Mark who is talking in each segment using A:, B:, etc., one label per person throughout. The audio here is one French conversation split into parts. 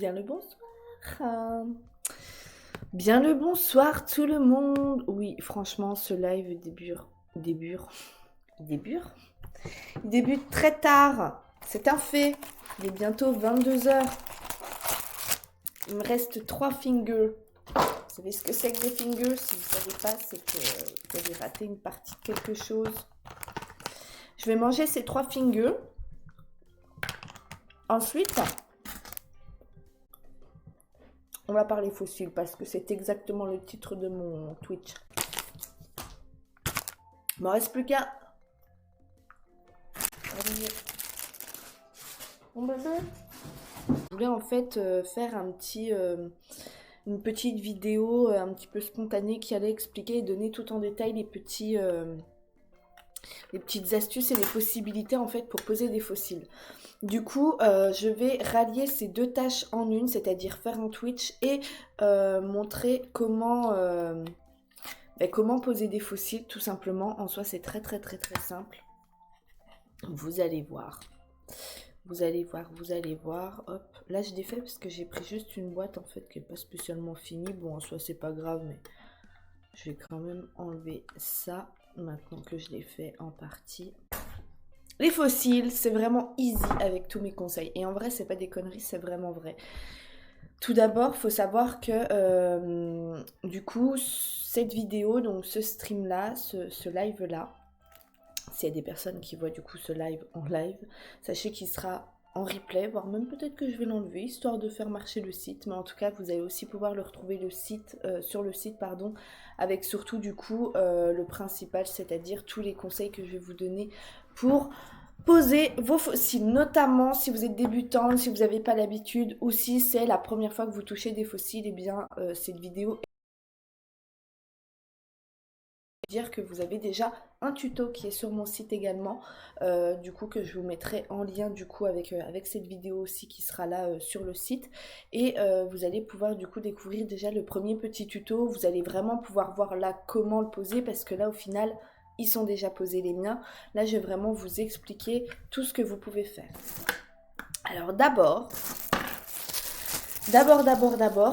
A: Bien le bonsoir. Bien le bonsoir tout le monde. Oui, franchement, ce live débute très tard. C'est un fait. Il est bientôt 22 heures. Il me reste 3 fingers. Vous savez ce que c'est que des fingers? Si vous ne savez pas, c'est que vous avez raté une partie de quelque chose. Je vais manger ces 3 fingers. Ensuite, on va parler fossiles parce que c'est exactement le titre de mon Twitch. Il m'en reste plus qu'un. Mon bébé. Je voulais en fait faire une petite vidéo un petit peu spontanée qui allait expliquer et donner tout en détail les petites astuces et les possibilités en fait pour poser des fossiles. Du coup, je vais rallier ces deux tâches en une, c'est-à-dire faire un Twitch et montrer comment poser des fossiles tout simplement. En soi, c'est très simple. Vous allez voir. Vous allez voir. Hop. Là, je défais parce que j'ai pris juste une boîte en fait qui n'est pas spécialement finie. Bon, en soi, c'est pas grave, mais je vais quand même enlever ça maintenant que je l'ai fait en partie. Les fossiles, c'est vraiment easy avec tous mes conseils. Et en vrai, c'est pas des conneries, c'est vraiment vrai. Tout d'abord, faut savoir que du coup, cette vidéo, donc ce stream-là, ce live-là, s'il y a des personnes qui voient du coup ce live en live, sachez qu'il sera en replay, voire même peut-être que je vais l'enlever, histoire de faire marcher le site. Mais en tout cas, vous allez aussi pouvoir le retrouver sur le site, avec surtout du coup le principal, c'est-à-dire tous les conseils que je vais vous donner pour poser vos fossiles, notamment si vous êtes débutante, si vous n'avez pas l'habitude, ou si c'est la première fois que vous touchez des fossiles, et bien cette vidéo dire que vous avez déjà un tuto qui est sur mon site également, du coup que je vous mettrai en lien du coup avec cette vidéo aussi qui sera là sur le site, et vous allez pouvoir du coup découvrir déjà le premier petit tuto. Vous allez vraiment pouvoir voir là comment le poser, parce que là au final ils sont déjà posés les miens. Là je vais vraiment vous expliquer tout ce que vous pouvez faire. Alors d'abord,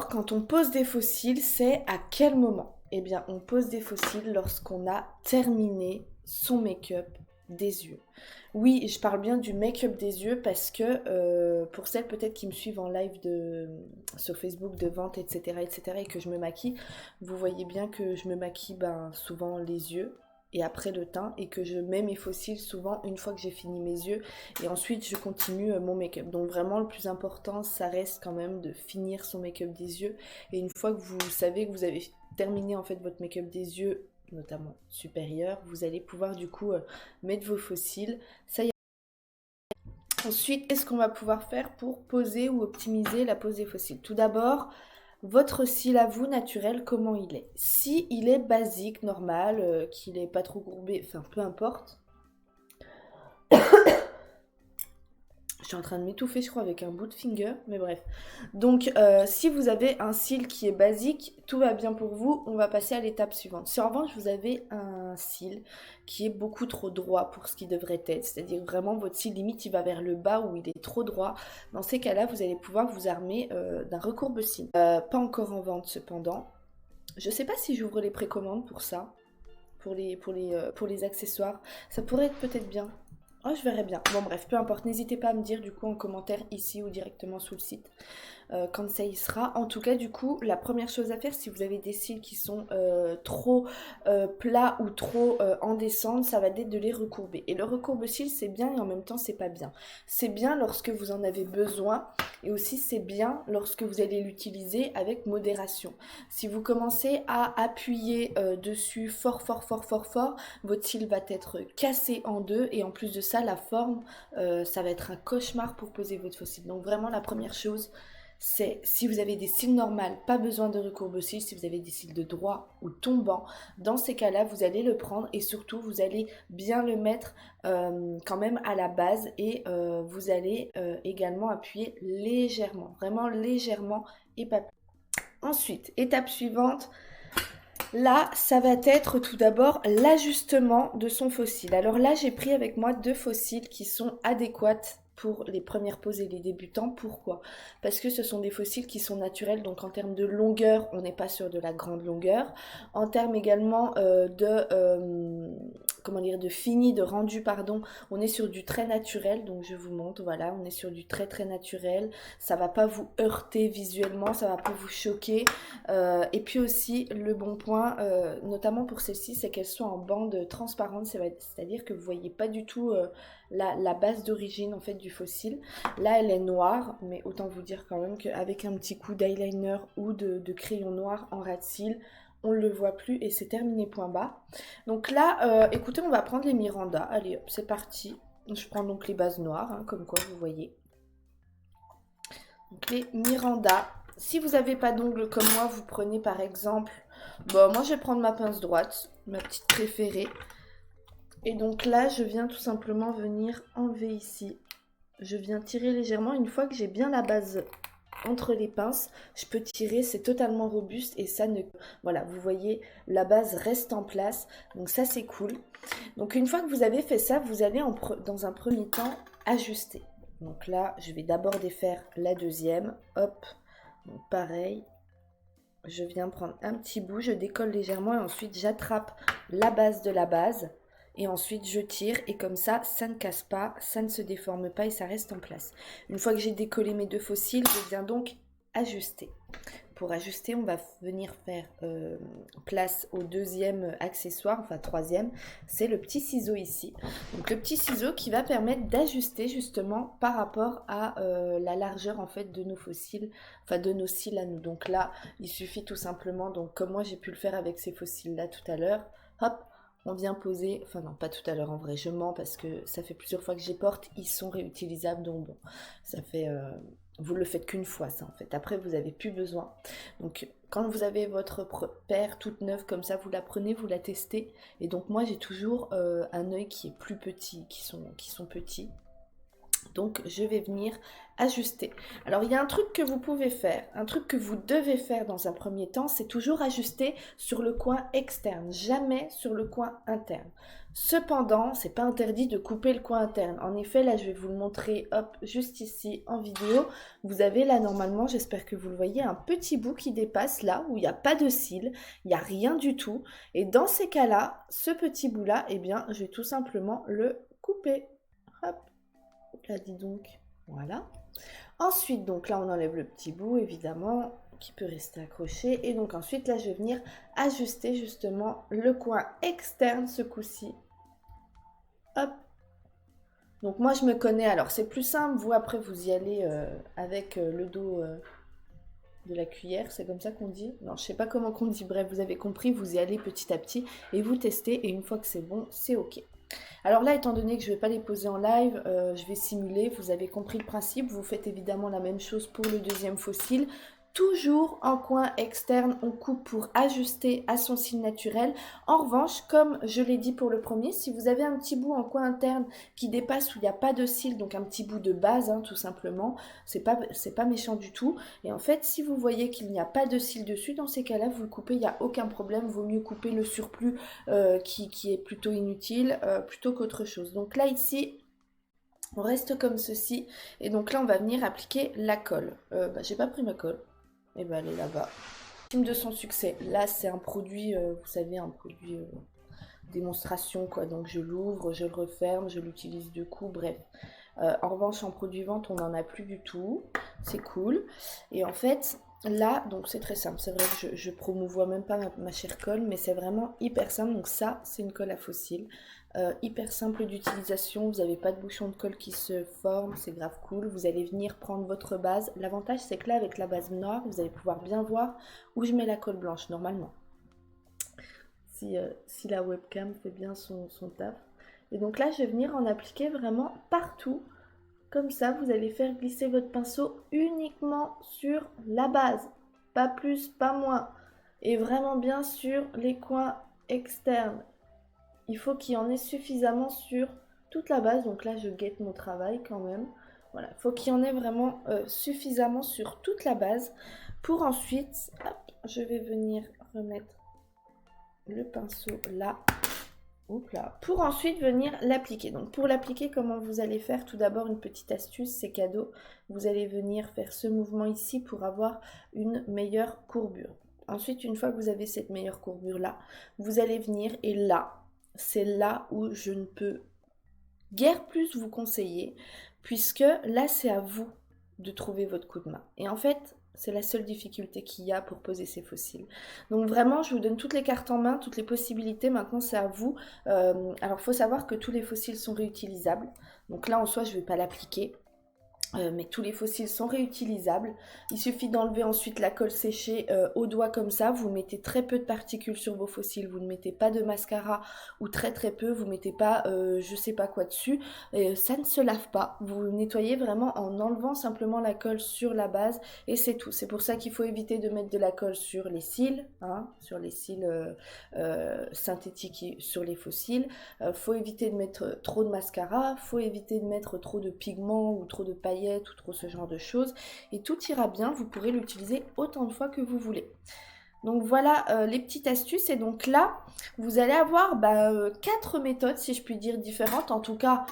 A: quand on pose des fossiles, c'est à quel moment? Eh bien, on pose des fossiles lorsqu'on a terminé son make-up des yeux. Oui, je parle bien du make-up des yeux parce que pour celles peut-être qui me suivent en live sur Facebook de vente, etc., et que je me maquille, vous voyez bien que je me maquille souvent les yeux et après le teint, et que je mets mes fossiles souvent une fois que j'ai fini mes yeux, et ensuite je continue mon make-up. Donc vraiment le plus important, ça reste quand même de finir son make-up des yeux, et une fois que vous savez que vous avez terminé en fait votre make-up des yeux, notamment supérieur, vous allez pouvoir du coup mettre vos fossiles. Ça y est. Ensuite, qu'est-ce qu'on va pouvoir faire pour poser ou optimiser la pose des fossiles? Tout d'abord, votre cil à vous naturel, comment il est? Si il est basique, normal, qu'il n'est pas trop courbé, enfin peu importe. Je suis en train de m'étouffer, je crois, avec un bout de finger, mais bref. Donc, si vous avez un cil qui est basique, tout va bien pour vous, on va passer à l'étape suivante. Si en revanche, vous avez un cil qui est beaucoup trop droit pour ce qui devrait être, c'est-à-dire vraiment votre cil limite, il va vers le bas ou il est trop droit, dans ces cas-là, vous allez pouvoir vous armer d'un recourbe-cils. Pas encore en vente, cependant. Je sais pas si j'ouvre les précommandes pour ça, pour les accessoires. Ça pourrait être peut-être bien. Oh, je verrai bien. Bon, bref, peu importe. N'hésitez pas à me dire du coup en commentaire ici ou directement sous le site quand ça y sera. En tout cas, du coup, la première chose à faire, si vous avez des cils qui sont trop plats ou trop en descente, ça va être de les recourber. Et le recourbe-cils, c'est bien et en même temps, c'est pas bien. C'est bien lorsque vous en avez besoin, et aussi c'est bien lorsque vous allez l'utiliser avec modération. Si vous commencez à appuyer dessus fort, votre cil va être cassé en deux, et en plus de ça, la forme, ça va être un cauchemar pour poser votre faux cil. Donc vraiment, la première chose, c'est si vous avez des cils normales, pas besoin de recourbe-cils. Si vous avez des cils de droit ou tombants, dans ces cas-là, vous allez le prendre, et surtout, vous allez bien le mettre quand même à la base, et vous allez également appuyer légèrement, vraiment légèrement, et pas plus. Ensuite, étape suivante. Là, ça va être tout d'abord l'ajustement de son faux cil. Alors là, j'ai pris avec moi deux faux cils qui sont adéquates pour les premières poses et les débutants. Pourquoi? Parce que ce sont des fossiles qui sont naturels, donc en termes de longueur, on n'est pas sur de la grande longueur. En termes également comment dire, de fini, de rendu, pardon, on est sur du très naturel, donc je vous montre, voilà, on est sur du très très naturel. Ça va pas vous heurter visuellement, ça va pas vous choquer. Et puis aussi, le bon point, notamment pour celles-ci, c'est qu'elles sont en bande transparente, c'est-à-dire que vous voyez pas du tout la base d'origine en fait du fossile. Là elle est noire, mais autant vous dire quand même qu'avec un petit coup d'eyeliner ou de crayon noir en ras de cils, on ne le voit plus et c'est terminé, point bas. Donc là, écoutez, on va prendre les Miranda. Allez hop, c'est parti. Je prends donc les bases noires, hein, comme quoi vous voyez. Donc les Miranda. Si vous n'avez pas d'ongles comme moi, vous prenez par exemple... Bon, moi je vais prendre ma pince droite, ma petite préférée. Et donc là, je viens tout simplement venir enlever ici. Je viens tirer légèrement. Une fois que j'ai bien la base entre les pinces, je peux tirer, c'est totalement robuste et ça ne... Voilà, vous voyez, la base reste en place. Donc ça, c'est cool. Donc une fois que vous avez fait ça, vous allez dans un premier temps ajuster. Donc là, je vais d'abord défaire la deuxième. Hop, donc pareil. Je viens prendre un petit bout, je décolle légèrement et ensuite j'attrape la base de la base. Et ensuite je tire et comme ça, ça ne casse pas, ça ne se déforme pas et ça reste en place. Une fois que j'ai décollé mes deux fossiles, je viens donc ajuster. Pour ajuster, on va venir faire place au deuxième accessoire, enfin troisième, c'est le petit ciseau ici. Donc le petit ciseau qui va permettre d'ajuster justement par rapport à la largeur en fait de nos fossiles, enfin de nos cils à nous. Donc là, il suffit tout simplement, donc comme moi j'ai pu le faire avec ces fossiles là tout à l'heure, hop, on vient poser, enfin non pas tout à l'heure en vrai, je mens parce que ça fait plusieurs fois que je les porte, ils sont réutilisables donc bon, ça fait... vous le faites qu'une fois ça en fait, après vous n'avez plus besoin. Donc quand vous avez votre paire toute neuve comme ça, vous la prenez, vous la testez. Et donc moi j'ai toujours un œil qui est plus petit, qui sont petits. Donc je vais venir ajuster. Alors il y a un truc que vous pouvez faire, un truc que vous devez faire dans un premier temps, c'est toujours ajuster sur le coin externe, jamais sur le coin interne. Cependant, c'est pas interdit de couper le coin interne. En effet, là je vais vous le montrer, hop, juste ici en vidéo. Vous avez là normalement, j'espère que vous le voyez, un petit bout qui dépasse là où il n'y a pas de cils, il n'y a rien du tout. Et dans ces cas-là, ce petit bout là, eh bien je vais tout simplement le couper. Hop. Là, dis donc, voilà. Ensuite, donc là, on enlève le petit bout, évidemment, qui peut rester accroché. Et donc ensuite, là, je vais venir ajuster justement le coin externe, ce coup-ci. Hop. Donc moi, je me connais. Alors, c'est plus simple. Vous, après, vous y allez avec le dos de la cuillère. C'est comme ça qu'on dit? Non, je sais pas comment qu'on dit. Bref, vous avez compris. Vous y allez petit à petit et vous testez. Et une fois que c'est bon, c'est OK. Alors là, étant donné que je ne vais pas les poser en live, je vais simuler, vous avez compris le principe, vous faites évidemment la même chose pour le deuxième fossile. Toujours en coin externe, on coupe pour ajuster à son cil naturel. En revanche, comme je l'ai dit pour le premier, si vous avez un petit bout en coin interne qui dépasse où il n'y a pas de cils, donc un petit bout de base, hein, tout simplement, c'est pas méchant du tout. Et en fait, si vous voyez qu'il n'y a pas de cils dessus, dans ces cas-là, vous le coupez, il n'y a aucun problème. Vaut mieux couper le surplus qui est plutôt inutile plutôt qu'autre chose. Donc là, ici... on reste comme ceci. Et donc là, on va venir appliquer la colle. J'ai pas pris ma colle. Et ben elle est là-bas. Film de son succès. Là, c'est un produit, vous savez, un produit démonstration, quoi. Donc je l'ouvre, je le referme, je l'utilise deux coups, bref. En revanche, en produit vente, on n'en a plus du tout. C'est cool. Et en fait, là, donc c'est très simple. C'est vrai que je promouvois même pas ma chère colle, mais c'est vraiment hyper simple. Donc ça, c'est une colle à fossiles. Hyper simple d'utilisation, vous n'avez pas de bouchon de colle qui se forme, c'est grave cool. Vous allez venir prendre votre base. L'avantage, c'est que là, avec la base noire, vous allez pouvoir bien voir où je mets la colle blanche, normalement. Si la webcam fait bien son taf. Et donc là, je vais venir en appliquer vraiment partout. Comme ça, vous allez faire glisser votre pinceau uniquement sur la base. Pas plus, pas moins. Et vraiment bien sur les coins externes. Il faut qu'il y en ait suffisamment sur toute la base. Donc là, je guette mon travail quand même. Voilà, il faut qu'il y en ait vraiment suffisamment sur toute la base. Pour ensuite, hop, je vais venir remettre le pinceau là. Hop là, pour ensuite venir l'appliquer. Donc pour l'appliquer, comment vous allez faire? Tout d'abord, une petite astuce, c'est cadeau. Vous allez venir faire ce mouvement ici pour avoir une meilleure courbure. Ensuite, une fois que vous avez cette meilleure courbure là, vous allez venir et là, c'est là où je ne peux guère plus vous conseiller, puisque là c'est à vous de trouver votre coup de main. Et en fait, c'est la seule difficulté qu'il y a pour poser ces fossiles. Donc vraiment, je vous donne toutes les cartes en main, toutes les possibilités. Maintenant, c'est à vous. Alors, il faut savoir que tous les fossiles sont réutilisables. Donc là, en soi, je ne vais pas l'appliquer. Mais tous les fossiles sont réutilisables. Il suffit d'enlever ensuite la colle séchée au doigt comme ça. Vous mettez très peu de particules sur vos fossiles. Vous ne mettez pas de mascara ou très très peu. Vous ne mettez pas je sais pas quoi dessus. Ça ne se lave pas. Vous nettoyez vraiment en enlevant simplement la colle sur la base et c'est tout. C'est pour ça qu'il faut éviter de mettre de la colle sur les cils, hein, sur les cils synthétiques et sur les fossiles. Faut éviter de mettre trop de mascara. Faut éviter de mettre trop de pigments ou trop de paillettes ou trop ce genre de choses et tout ira bien, vous pourrez l'utiliser autant de fois que vous voulez. Donc voilà les petites astuces et donc là vous allez avoir 4 méthodes si je puis dire différentes, en tout cas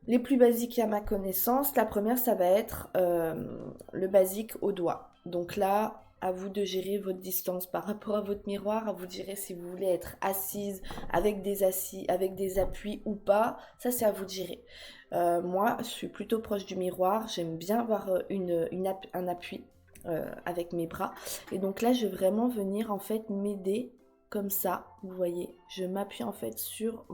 A: les plus basiques à ma connaissance. La première ça va être le basique au doigt, donc là à vous de gérer votre distance par rapport à votre miroir, à vous de gérer si vous voulez être assise avec des appuis ou pas, ça c'est à vous de gérer. Moi, je suis plutôt proche du miroir, j'aime bien avoir un appui avec mes bras. Et donc là, je vais vraiment venir en fait m'aider comme ça, vous voyez. Je m'appuie en fait sur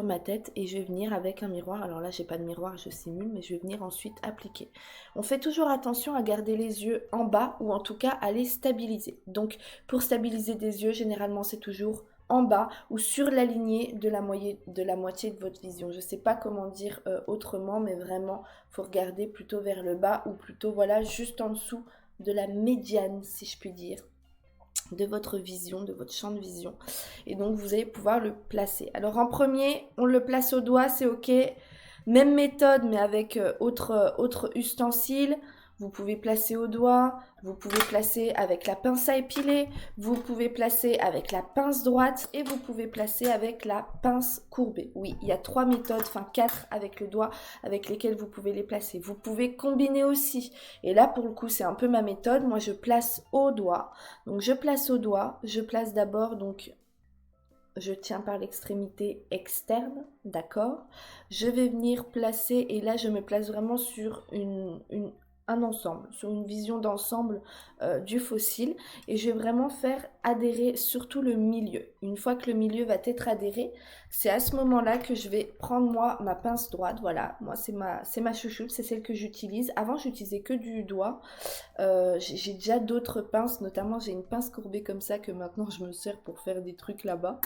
A: ma tête et je vais venir avec un miroir. Alors là, j'ai pas de miroir, je simule, mais je vais venir ensuite appliquer. On fait toujours attention à garder les yeux en bas ou en tout cas à les stabiliser. Donc pour stabiliser des yeux, généralement, c'est toujours en bas ou sur la lignée de la moitié de votre vision. Je ne sais pas comment dire autrement, mais vraiment, il faut regarder plutôt vers le bas ou plutôt, voilà, juste en dessous de la médiane, si je puis dire, de votre vision, de votre champ de vision. Et donc, vous allez pouvoir le placer. Alors, en premier, on le place au doigt, c'est OK. Même méthode, mais avec autre ustensile. Vous pouvez placer au doigt, vous pouvez placer avec la pince à épiler, vous pouvez placer avec la pince droite et vous pouvez placer avec la pince courbée. Oui, il y a 3 méthodes, enfin 4 avec le doigt avec lesquelles vous pouvez les placer. Vous pouvez combiner aussi. Et là, pour le coup, c'est un peu ma méthode. Moi, je place au doigt. Donc, je place au doigt. Je place d'abord, donc, je tiens par l'extrémité externe, d'accord? Je vais venir placer, et là, je me place vraiment sur un ensemble, sur une vision d'ensemble du fossile et je vais vraiment faire adhérer surtout le milieu. Une fois que le milieu va être adhéré, c'est à ce moment-là que je vais prendre moi ma pince droite. Voilà, moi c'est ma chouchoute, c'est celle que j'utilise. Avant j'utilisais que du doigt. J'ai déjà d'autres pinces, notamment j'ai une pince courbée comme ça que maintenant je me sers pour faire des trucs là-bas.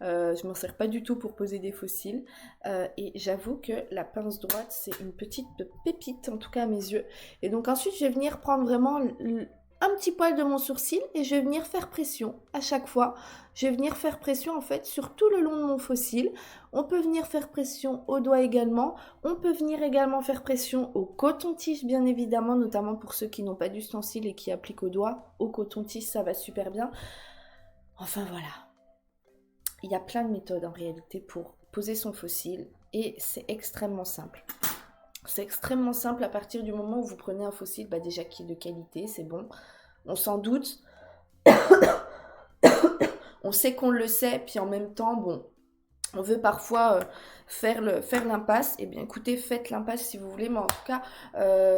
A: Je m'en sers pas du tout pour poser des fossiles et j'avoue que la pince droite c'est une petite pépite en tout cas à mes yeux. Et donc ensuite je vais venir prendre vraiment un petit poil de mon sourcil et je vais venir faire pression à chaque fois. Je vais venir faire pression en fait sur tout le long de mon fossile. On peut venir faire pression au doigt également. On peut venir également faire pression au coton-tige bien évidemment, notamment pour ceux qui n'ont pas d'ustensile et qui appliquent au doigt. Au coton-tige ça va super bien. Enfin voilà. Il y a plein de méthodes en réalité pour poser son fossile et c'est extrêmement simple. C'est extrêmement simple à partir du moment où vous prenez un fossile déjà qui est de qualité, c'est bon. On s'en doute. On sait qu'on le sait, puis en même temps, bon, on veut parfois faire l'impasse. Eh bien écoutez, faites l'impasse si vous voulez, mais en tout cas,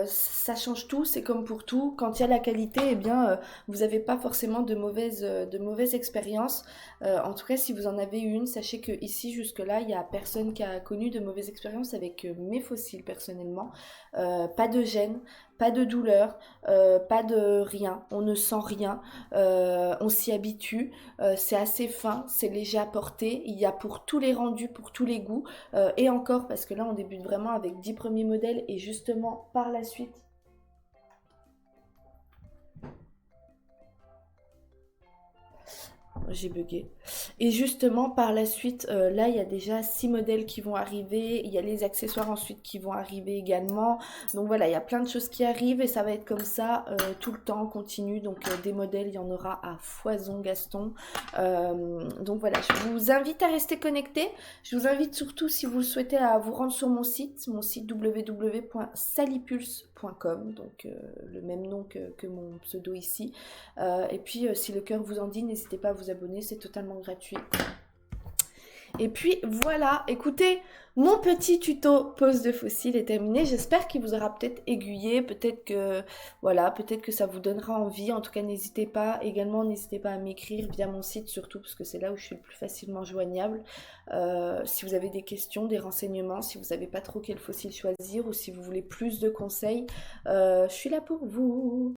A: ça change tout, c'est comme pour tout. Quand il y a la qualité, eh bien, vous n'avez pas forcément de mauvaises expériences. En tout cas, si vous en avez une, sachez que ici, jusque-là, il n'y a personne qui a connu de mauvaises expériences avec mes fossiles personnellement. Pas de gêne, pas de douleur, pas de rien, on ne sent rien, on s'y habitue, c'est assez fin, c'est léger à porter, il y a pour tous les rendus, pour tous les goûts, et encore parce que là on débute vraiment avec 10 premiers modèles et justement par la suite j'ai bugué. Et justement, par la suite, là, il y a déjà 6 modèles qui vont arriver. Il y a les accessoires ensuite qui vont arriver également. Donc voilà, il y a plein de choses qui arrivent et ça va être comme ça tout le temps, continu. Donc des modèles, il y en aura à foison, Gaston. Donc voilà, je vous invite à rester connectés. Je vous invite surtout, si vous le souhaitez, à vous rendre sur mon site www.salipulse.com, donc le même nom que mon pseudo ici. Et puis, si le cœur vous en dit, n'hésitez pas à vous abonner, c'est totalement gratuit. Et puis voilà, écoutez, mon petit tuto pose de fossiles est terminé. J'espère qu'il vous aura peut-être aiguillé, peut-être que voilà, peut-être que ça vous donnera envie. En tout cas, n'hésitez pas. Également, n'hésitez pas à m'écrire via mon site, surtout parce que c'est là où je suis le plus facilement joignable. Si vous avez des questions, des renseignements, si vous savez pas trop quel fossile choisir ou si vous voulez plus de conseils, je suis là pour vous.